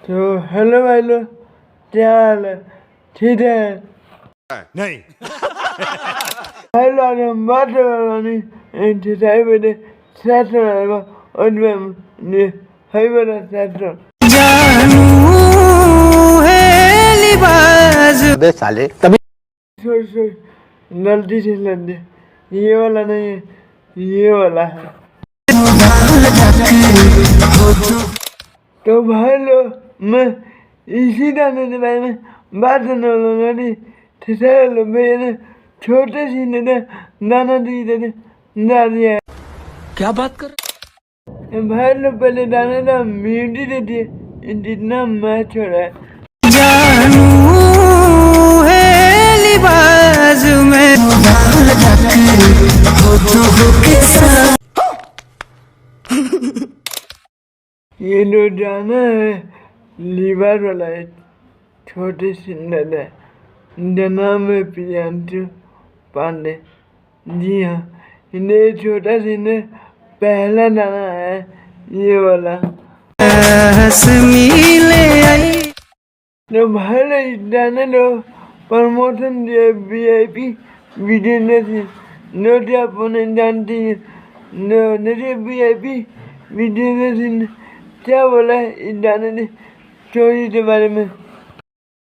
तो हेलो भाई लोग, क्या हाल है? ठीक है नहीं। भाई लोग, आज हम बात करने वाले इंतजार में साथ रहेगा और मैं हाई वाला साथ जानू है लिबास बे साले तभी सॉरी गलती से लग गया, ये वाला नहीं है, ये वाला है। तो भाई लोग, मैं इसी गाने के बारे में बात करने वाला हूँ। ठेसारे मेरे छोटे सी ने दाना दी थे दिया है। क्या बात कर भाई लोग पहले दाने का म्यूटी देती है, जितना मैच हो रहा है। जानू है लिबास में ये जो दाना है लीवर वाला है, छोटे सिंडल है, जिनका नाम है प्रियांशु पांडे। जी हाँ, ये छोटा सिंडल पहला दाना है, ये वाला। मिले आई तो भाई लोग, इस दाने लो प्रमोशन दिया VIP वीडियो नो जो आप उन्हें जानती है। नो नए VIP वीडियो क्या बोला है इस दाने ने चोरी के बारे में।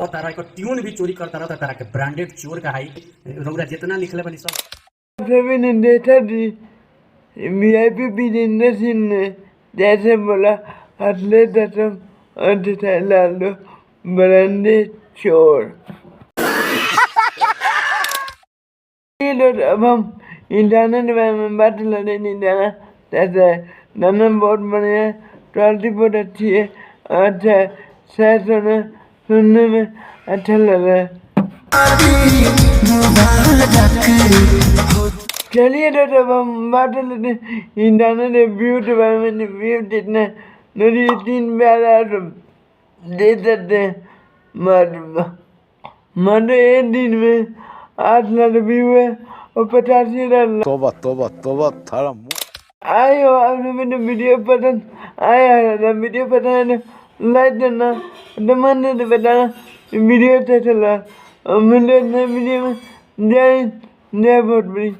और तारा को ट्यून भी चोरी करता रहता, तारा के ब्रांडेड चोर का हाई रौरा जितना लिखले बनी सब सभी ने देखा थी VIP वीडियो ने जैसे बोला असले दसम और लाल दो ब्रांडेड चोर। ये लोग अब हम इंटरनेट के बारे में बात लड़े नहीं जाना कैसा है। दाना बहुत बढ़िया है, क्वालिटी बहुत अच्छी है, अच्छा है, शायद सुनने में अच्छा लग रहा है। चलिए तो अब हम बात लेते इंटरनेट व्यू के बारे में। व्यू जितना मेरी 3 प्यारा दे सकते हैं, मतलब एक दिन में 8 लाख व्यू है और 85 तोबा तोबा तोबा थारा आए हो। आपने मेरे वीडियो पसंद आया है तो वीडियो पसंद है तो लाइक करना, कमेंट में बताना वीडियो कैसा लगा। और मिलते हैं नए वीडियो में। जय हिंद, जय भोजपुरी।